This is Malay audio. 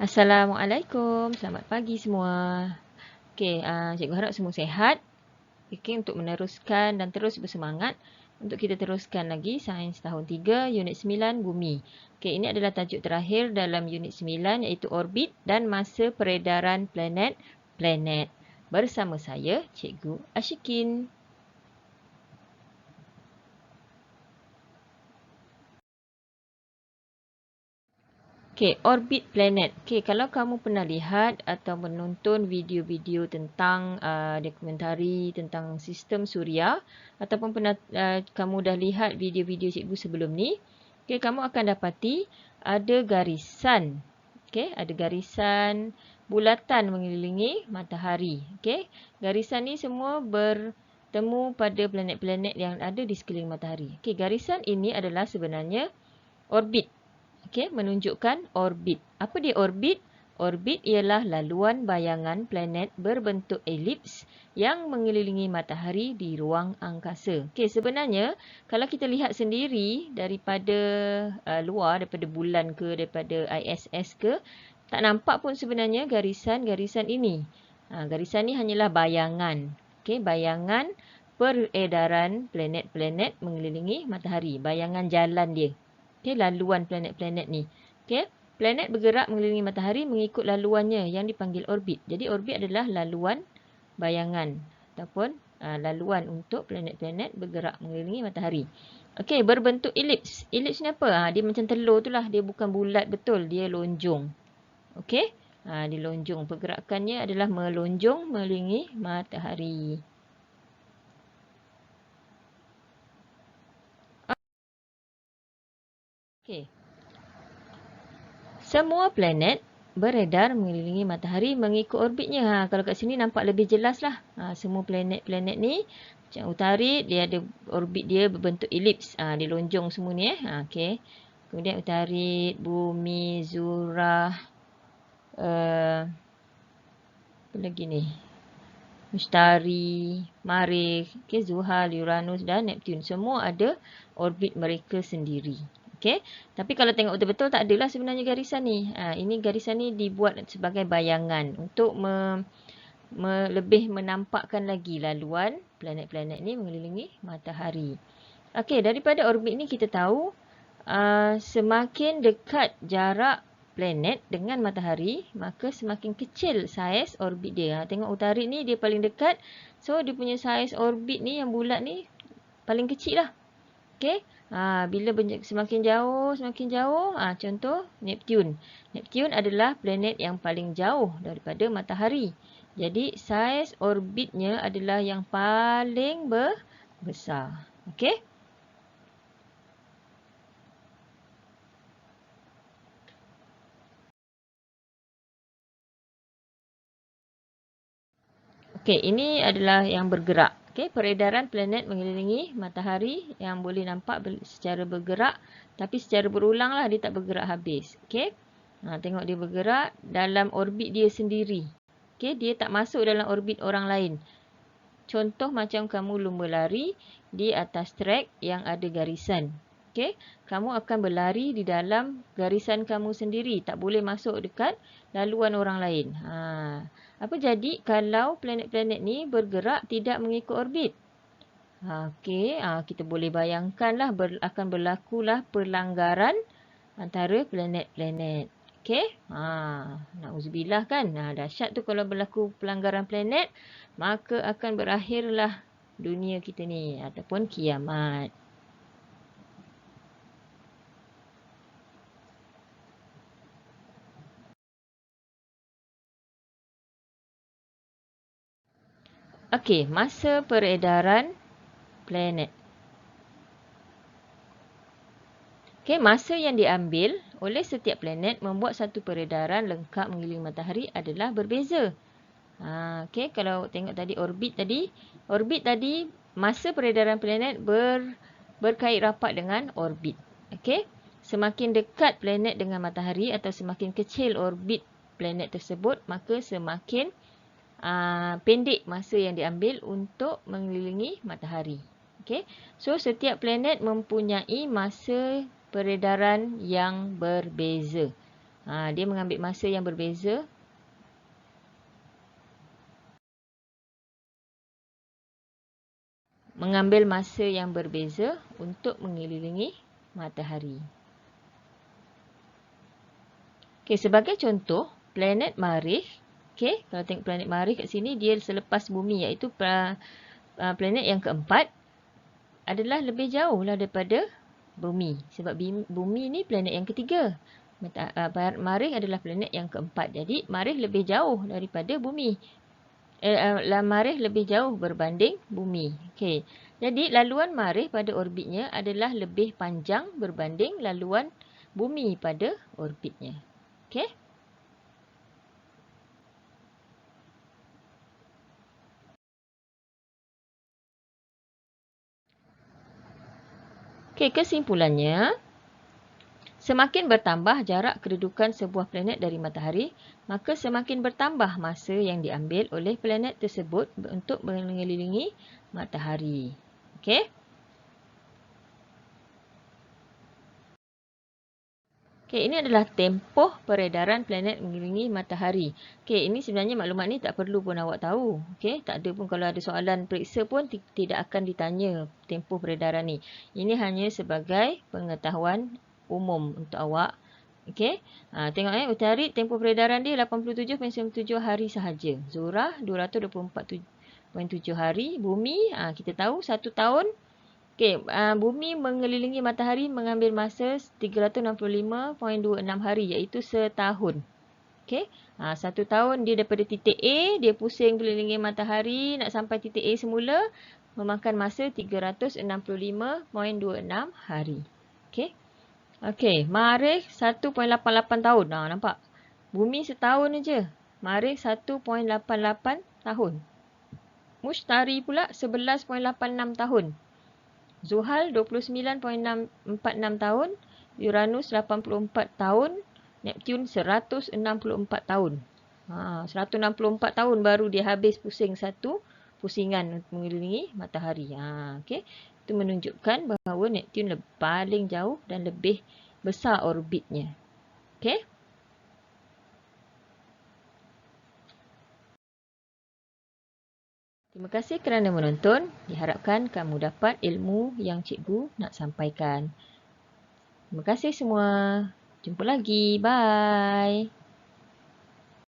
Assalamualaikum, selamat pagi semua. Okey, cikgu harap semua sihat. Okey, untuk meneruskan dan terus bersemangat untuk kita teruskan lagi Sains Tahun 3, Unit 9, Bumi. Okey, ini adalah tajuk terakhir dalam Unit 9 iaitu orbit dan masa peredaran planet-planet. Bersama saya, Cikgu Ashikin. Okey, orbit planet. Okey, kalau kamu pernah lihat atau menonton video-video tentang dokumentari tentang sistem suria ataupun pernah kamu dah lihat video-video cikgu sebelum ni, okey, kamu akan dapati ada garisan. Okey, ada garisan bulatan mengelilingi matahari. Okey, garisan ni semua bertemu pada planet-planet yang ada di sekeliling matahari. Okey, garisan ini adalah sebenarnya orbit. Okey, menunjukkan orbit. Apa dia orbit? Orbit ialah laluan bayangan planet berbentuk elips yang mengelilingi matahari di ruang angkasa. Okey, sebenarnya kalau kita lihat sendiri daripada luar, daripada bulan ke, daripada ISS ke, tak nampak pun sebenarnya garisan-garisan ini. Garisan ni hanyalah bayangan. Okey, bayangan peredaran planet-planet mengelilingi matahari. Bayangan jalan dia. Okey, laluan planet-planet ni. Okey, planet bergerak mengelilingi matahari mengikut laluannya yang dipanggil orbit. Jadi orbit adalah laluan bayangan ataupun laluan untuk planet-planet bergerak mengelilingi matahari. Okey, berbentuk elips. Elips ni apa? Dia macam telur tu lah. Dia bukan bulat betul. Dia lonjong. Okey, dia lonjong. Pergerakannya adalah melonjong mengelilingi matahari. Okey. Semua planet beredar mengelilingi matahari mengikut orbitnya. Kalau kat sini nampak lebih jelas lah. Semua planet-planet ni, macam Utarit, dia ada orbit dia berbentuk elips. Dia lonjong semua ni. Okay. Kemudian Utarit, Bumi, Zurah, apa lagi ni? Mustari, Marikh, okay, Zuhal, Uranus dan Neptun. Semua ada orbit mereka sendiri. Okey. Tapi kalau tengok betul-betul tak adalah sebenarnya garisan ni. Ini garisan ni dibuat sebagai bayangan untuk lebih menampakkan lagi laluan planet-planet ni mengelilingi matahari. Okey, daripada orbit ni kita tahu semakin dekat jarak planet dengan matahari, maka semakin kecil saiz orbit dia. Tengok Utarit ni dia paling dekat. So, dia punya saiz orbit ni yang bulat ni paling kecil lah. Okey. Bila semakin jauh, contoh Neptun. Neptun adalah planet yang paling jauh daripada matahari. Jadi, saiz orbitnya adalah yang paling besar. Okey. Okey, ini adalah yang bergerak. Okey, peredaran planet mengelilingi matahari yang boleh nampak secara bergerak tapi secara berulang lah, dia tak bergerak habis. Okey. Tengok dia bergerak dalam orbit dia sendiri. Okey, dia tak masuk dalam orbit orang lain. Contoh macam kamu lumba lari di atas trek yang ada garisan. Okey, kamu akan berlari di dalam garisan kamu sendiri, tak boleh masuk dekat laluan orang lain. Apa jadi kalau planet-planet ni bergerak tidak mengikut orbit? Okey, kita boleh bayangkanlah akan berlakulah pelanggaran antara planet-planet. Okey? Na'udzubillah kan. Dahsyat tu kalau berlaku pelanggaran planet, maka akan berakhirlah dunia kita ni ataupun kiamat. Okey, masa peredaran planet. Okey, masa yang diambil oleh setiap planet membuat satu peredaran lengkap mengelilingi matahari adalah berbeza. Okey, kalau tengok tadi orbit tadi masa peredaran planet berkait rapat dengan orbit. Okey, semakin dekat planet dengan matahari atau semakin kecil orbit planet tersebut, maka semakin pendek masa yang diambil untuk mengelilingi matahari. Okey, so setiap planet mempunyai masa peredaran yang berbeza. Dia mengambil masa yang berbeza. Mengambil masa yang berbeza untuk mengelilingi matahari. Okey, sebagai contoh, planet Marikh. Okey, kalau tengok planet Marikh kat sini, dia selepas bumi, iaitu planet yang keempat adalah lebih jauh lah daripada bumi. Sebab bumi ni planet yang ketiga. Marikh adalah planet yang keempat. Jadi, Marikh lebih jauh daripada bumi. Marikh lebih jauh berbanding bumi. Okey. Jadi, laluan Marikh pada orbitnya adalah lebih panjang berbanding laluan bumi pada orbitnya. Okey. Okey, kesimpulannya, semakin bertambah jarak kedudukan sebuah planet dari matahari, maka semakin bertambah masa yang diambil oleh planet tersebut untuk mengelilingi matahari. Okey? Okey, ini adalah tempoh peredaran planet mengelilingi matahari. Okey, ini sebenarnya maklumat ni tak perlu pun awak tahu. Okey, tak ada pun kalau ada soalan periksa pun tidak akan ditanya tempoh peredaran ni. Ini hanya sebagai pengetahuan umum untuk awak. Okey. Tengok matahari tempoh peredaran dia 87.97 hari sahaja. Zuhrah 224.7 hari. Bumi kita tahu 1 tahun. Okey, bumi mengelilingi matahari mengambil masa 365.26 hari, iaitu setahun. Okey. 1 tahun dia daripada titik A, dia pusing kelilingi matahari nak sampai titik A semula, memakan masa 365.26 hari. Okey. Okey, Marikh 1.88 tahun. Nampak? Bumi setahun aja. Marikh 1.88 tahun. Mushtari pula 11.86 tahun. Zuhal 29.46 tahun. Uranus 84 tahun. Neptun 164 tahun. 164 tahun baru dia habis pusing satu pusingan untuk mengelilingi matahari. Okey. Itu menunjukkan bahawa Neptun paling jauh dan lebih besar orbitnya. Okey. Terima kasih kerana menonton. Diharapkan kamu dapat ilmu yang cikgu nak sampaikan. Terima kasih semua. Jumpa lagi. Bye.